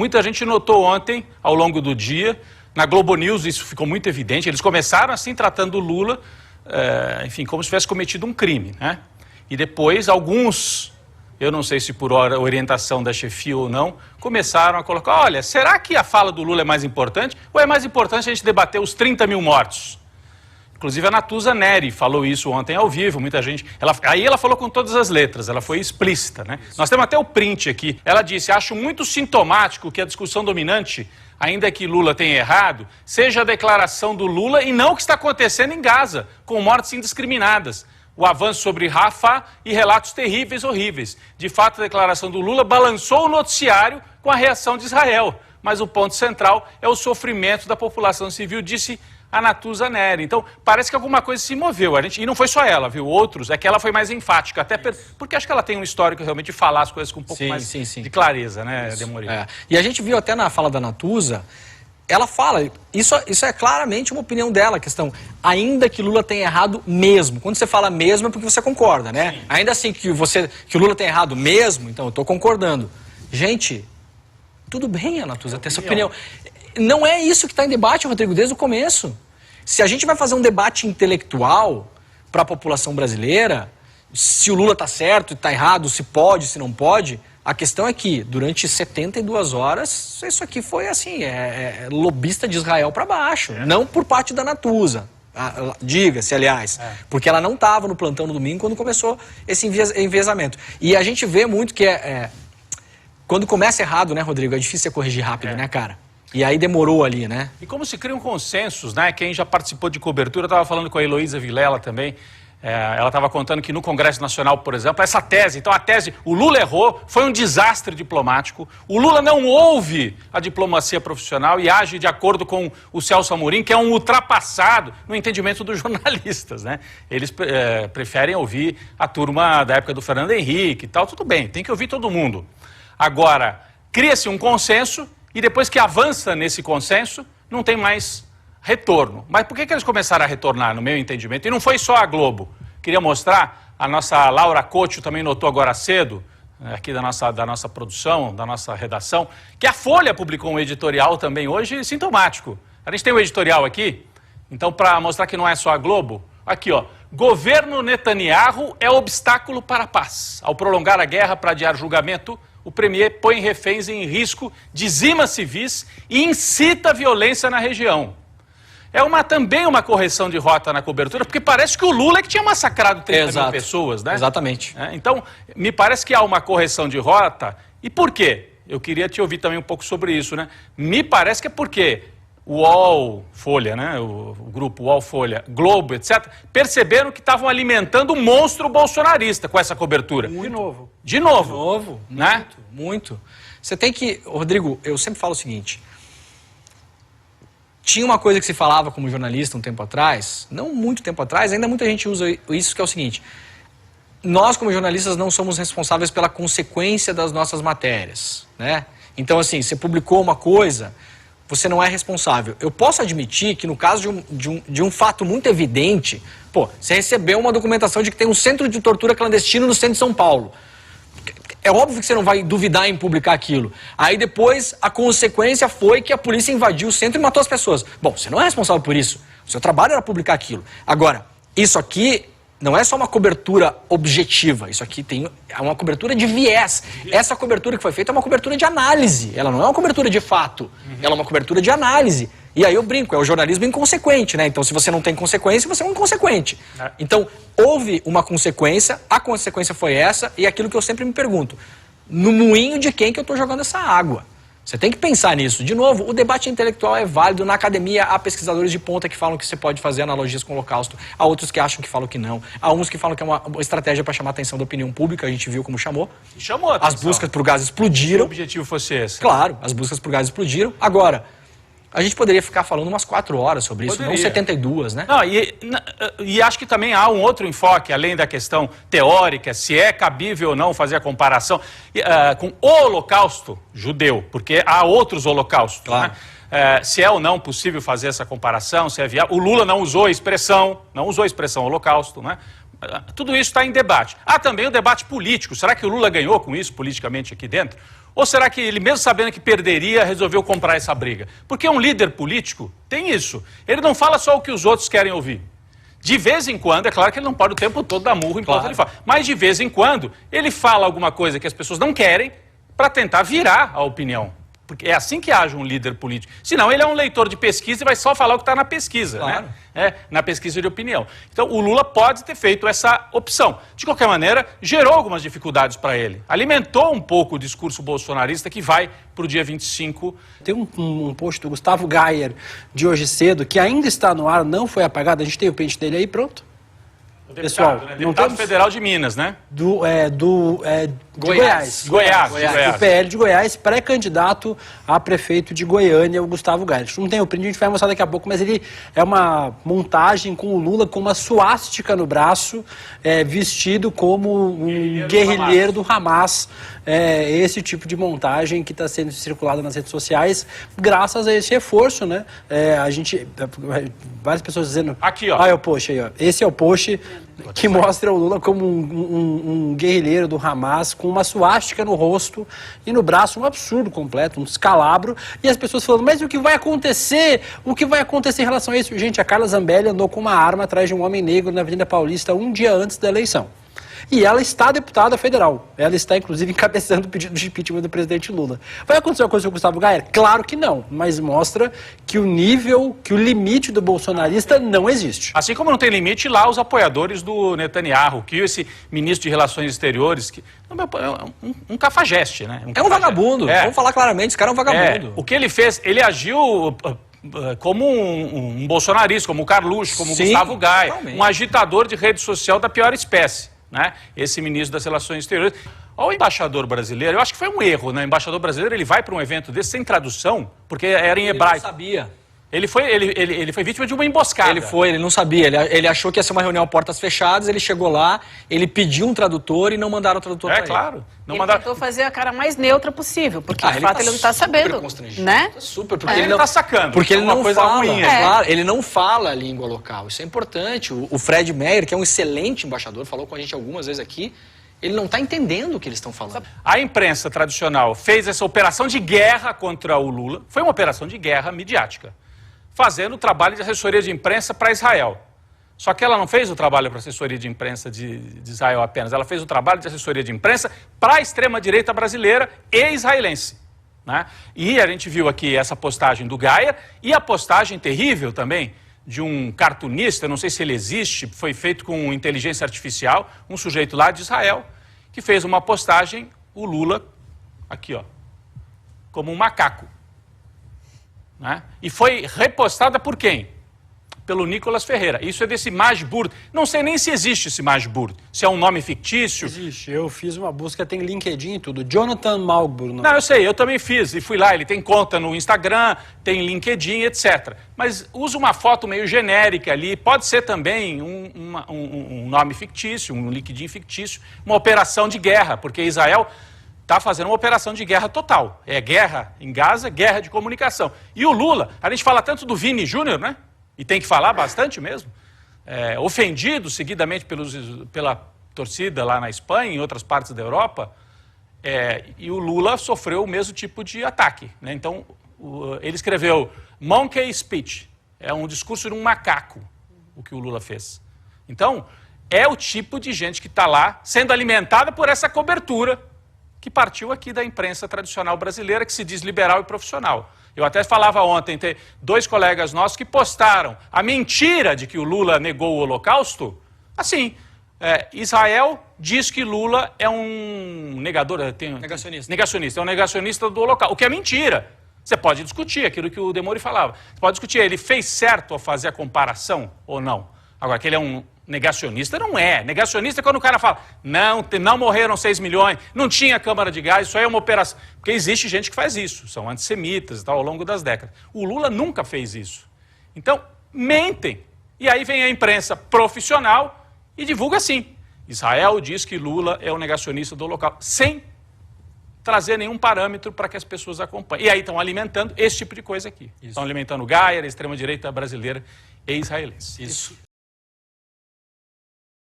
Muita gente notou ontem, ao longo do dia, na Globo News isso ficou muito evidente, eles começaram assim tratando o Lula, enfim, como se tivesse cometido um crime, né? E depois alguns, eu não sei se por orientação da chefia ou não, começaram a colocar, olha, será que a fala do Lula é mais importante? Ou é mais importante a gente debater os 30 mil mortos? Inclusive a Natuza Neri falou isso ontem ao vivo, muita gente... Aí ela falou com todas as letras, ela foi explícita, né? Nós temos até o print aqui. Ela disse, acho muito sintomático que a discussão dominante, ainda que Lula tenha errado, seja a declaração do Lula e não o que está acontecendo em Gaza, com mortes indiscriminadas. O avanço sobre Rafah e relatos terríveis, horríveis. De fato, a declaração do Lula balançou o noticiário com a reação de Israel. Mas o ponto central é o sofrimento da população civil, disse a Natuza Neri. Então, parece que alguma coisa se moveu. E não foi só ela, viu? Outros, é que ela foi mais enfática, até porque acho que ela tem um histórico realmente de falar as coisas com um pouco mais de clareza, né, Demorino? E a gente viu até na fala da Natuza, ela fala, isso é claramente uma opinião dela, a questão, ainda que Lula tenha errado mesmo. Quando você fala mesmo é porque você concorda, né? Sim. Ainda assim que o Lula tenha errado mesmo, então eu estou concordando. Gente, tudo bem a Natuza ter essa opinião. Não é isso que está em debate, Rodrigo, desde o começo. Se a gente vai fazer um debate intelectual para a população brasileira, se o Lula está certo, está errado, se pode, se não pode, a questão é que durante 72 horas, isso aqui foi assim, lobista de Israel para baixo, não por parte da Natuza. Diga-se, aliás, porque ela não estava no plantão no domingo quando começou esse enviesamento. E a gente vê muito que quando começa errado, né, Rodrigo, é difícil você corrigir rápido, né, cara? E aí demorou ali, né? E como se criam consensos, né? Quem já participou de cobertura, estava falando com a Heloísa Vilela também, ela estava contando que no Congresso Nacional, por exemplo, essa tese, então a tese, o Lula errou, foi um desastre diplomático, o Lula não ouve a diplomacia profissional e age de acordo com o Celso Amorim, que é um ultrapassado no entendimento dos jornalistas, né? Eles preferem ouvir a turma da época do Fernando Henrique e tal, tudo bem, tem que ouvir todo mundo. Agora, cria-se um consenso e depois que avança nesse consenso, não tem mais retorno. Mas por que eles começaram a retornar, no meu entendimento? E não foi só a Globo. Queria mostrar, a nossa Laura Couto também notou agora cedo, aqui da nossa produção, da nossa redação, que a Folha publicou um editorial também hoje sintomático. A gente tem um editorial aqui, então para mostrar que não é só a Globo, aqui ó, governo Netanyahu é obstáculo para a paz. Ao prolongar a guerra para adiar julgamento, o premier põe reféns em risco, dizima civis e incita a violência na região. É também uma correção de rota na cobertura, porque parece que o Lula é que tinha massacrado 30 mil pessoas, né? Exatamente. Então, me parece que há uma correção de rota. E por quê? Eu queria te ouvir também um pouco sobre isso, né? Me parece que é porque o UOL, Folha, né? O grupo UOL, Folha, Globo, etc., perceberam que estavam alimentando um monstro bolsonarista com essa cobertura. De novo. De novo. De novo, né? Muito. Você tem que... Rodrigo, eu sempre falo o seguinte... Tinha uma coisa que se falava como jornalista um tempo atrás, não muito tempo atrás, ainda muita gente usa isso, que é o seguinte: nós como jornalistas não somos responsáveis pela consequência das nossas matérias, né? Então assim, você publicou uma coisa, você não é responsável. Eu posso admitir que no caso de um fato muito evidente, você recebeu uma documentação de que tem um centro de tortura clandestino no centro de São Paulo. É óbvio que você não vai duvidar em publicar aquilo. Aí depois a consequência foi que a polícia invadiu o centro e matou as pessoas. Bom, você não é responsável por isso. O seu trabalho era publicar aquilo. Agora, isso aqui não é só uma cobertura objetiva. Isso aqui é uma cobertura de viés. Essa cobertura que foi feita é uma cobertura de análise. Ela não é uma cobertura de fato. Ela é uma cobertura de análise. E aí eu brinco, é o jornalismo inconsequente, né? Então se você não tem consequência, você é um inconsequente. Então houve uma consequência, a consequência foi essa, e aquilo que eu sempre me pergunto, no moinho de quem que eu estou jogando essa água? Você tem que pensar nisso. De novo, o debate intelectual é válido. Na academia há pesquisadores de ponta que falam que você pode fazer analogias com o Holocausto. Há outros que acham que falam que não. Há uns que falam que é uma estratégia para chamar a atenção da opinião pública. A gente viu como chamou. Chamou a atenção. As buscas por gás explodiram. Se o objetivo fosse esse. Claro, as buscas por gás explodiram. Agora, a gente poderia ficar falando umas 4 horas sobre isso, não 72, né? Não, e acho que também há um outro enfoque, além da questão teórica, se é cabível ou não fazer a comparação com o Holocausto judeu, porque há outros holocaustos, claro, né? Se é ou não possível fazer essa comparação, se é viável. O Lula não usou a expressão Holocausto, né? Tudo isso está em debate. Há também o debate político. Será que o Lula ganhou com isso politicamente aqui dentro? Ou será que ele, mesmo sabendo que perderia, resolveu comprar essa briga? Porque um líder político tem isso. Ele não fala só o que os outros querem ouvir. De vez em quando, é claro que ele não pode o tempo todo dar murro enquanto ele fala. Mas de vez em quando, ele fala alguma coisa que as pessoas não querem para tentar virar a opinião. Porque é assim que age um líder político. Senão ele é um leitor de pesquisa e vai só falar o que está na pesquisa, claro, né? Na pesquisa de opinião. Então o Lula pode ter feito essa opção. De qualquer maneira, gerou algumas dificuldades para ele. Alimentou um pouco o discurso bolsonarista que vai para o dia 25. Tem um post do Gustavo Gayer de hoje cedo que ainda está no ar, não foi apagado. A gente tem o print dele aí, pronto. Pessoal, Deputado, né? Deputado federal de Minas, né? De Goiás. Goiás. Do PL de Goiás, pré-candidato a prefeito de Goiânia, o Gustavo Gayer. Não tem o print, a gente vai mostrar daqui a pouco, mas ele é uma montagem com o Lula com uma suástica no braço, vestido como um guerrilheiro do Hamas. Esse tipo de montagem que está sendo circulada nas redes sociais, graças a esse reforço, né? Várias pessoas dizendo... Aqui, ó. Ah, é o post aí, ó. Esse é o post que mostra o Lula como um guerrilheiro do Hamas, com uma suástica no rosto e no braço, um absurdo completo, um descalabro, e as pessoas falando, mas o que vai acontecer? O que vai acontecer em relação a isso? Gente, a Carla Zambelli andou com uma arma atrás de um homem negro na Avenida Paulista um dia antes da eleição. E ela está deputada federal. Ela está, inclusive, encabeçando o pedido de impeachment do presidente Lula. Vai acontecer uma coisa com o Gustavo Gayer? Claro que não, mas mostra que o nível, que o limite do bolsonarista não existe. Assim como não tem limite lá os apoiadores do Netanyahu, que esse ministro de Relações Exteriores, que um cafajeste, né? É um vagabundo, vamos falar claramente, esse cara é um vagabundo. O que ele fez, ele agiu... como um bolsonarista, como o Carluxo, como o Gustavo Gayer, um agitador de rede social da pior espécie, né? Esse ministro das Relações Exteriores. O embaixador brasileiro, eu acho que foi um erro, né? O embaixador brasileiro, ele vai para um evento desse sem tradução, porque era em hebraico. Ele não sabia. Ele foi vítima de uma emboscada. Ele não sabia. Ele achou que ia ser uma reunião portas fechadas, ele chegou lá, ele pediu um tradutor e não mandaram o tradutor para ele. Claro. Ele tentou fazer a cara mais neutra possível, porque de fato ele não está sabendo. Né? Super, porque ele está sacando. Porque ele não fala, ruim, claro, ele não fala a língua local. Isso é importante. O Fred Meyer, que é um excelente embaixador, falou com a gente algumas vezes aqui, ele não está entendendo o que eles estão falando. A imprensa tradicional fez essa operação de guerra contra o Lula. Foi uma operação de guerra midiática, fazendo o trabalho de assessoria de imprensa para Israel. Só que ela não fez o trabalho para assessoria de imprensa de Israel apenas, ela fez o trabalho de assessoria de imprensa para a extrema-direita brasileira e israelense, né? E a gente viu aqui essa postagem do Gayer e a postagem terrível também de um cartunista, não sei se ele existe, foi feito com inteligência artificial, um sujeito lá de Israel, que fez uma postagem, o Lula, aqui ó, como um macaco. Né? E foi repostada por quem? Pelo Nicolas Ferreira. Isso é desse Majbur. Não sei nem se existe esse Majbur. Se é um nome fictício. Existe. Eu fiz uma busca, tem LinkedIn e tudo. Jonathan Malbur. Não, eu sei, eu também fiz. E fui lá, ele tem conta no Instagram, tem LinkedIn, etc. Mas usa uma foto meio genérica ali. Pode ser também um nome fictício, um LinkedIn fictício. Uma operação de guerra, porque Israel está fazendo uma operação de guerra total. É guerra em Gaza, guerra de comunicação. E o Lula, a gente fala tanto do Vini Júnior, né? E tem que falar bastante mesmo. Ofendido seguidamente pela torcida lá na Espanha e em outras partes da Europa. E o Lula sofreu o mesmo tipo de ataque, né? Então, ele escreveu Monkey Speech. É um discurso de um macaco, o que o Lula fez. Então, é o tipo de gente que está lá sendo alimentada por essa cobertura que partiu aqui da imprensa tradicional brasileira, que se diz liberal e profissional. Eu até falava ontem, tem dois colegas nossos que postaram a mentira de que o Lula negou o Holocausto. Assim, Israel diz que Lula é um negador... Negacionista. É um negacionista do Holocausto, o que é mentira. Você pode discutir aquilo que o Demori falava. Você pode discutir, ele fez certo ao fazer a comparação ou não? Agora, que ele é um negacionista, não é. Negacionista é quando o cara fala, não morreram 6 milhões, não tinha câmara de gás, isso aí é uma operação. Porque existe gente que faz isso, são antissemitas e tal, ao longo das décadas. O Lula nunca fez isso. Então, mentem. E aí vem a imprensa profissional e divulga assim. Israel diz que Lula é o negacionista do Holocausto, sem trazer nenhum parâmetro para que as pessoas acompanhem. E aí estão alimentando esse tipo de coisa aqui. Estão alimentando o Gayer, a extrema-direita brasileira e israelense. Isso.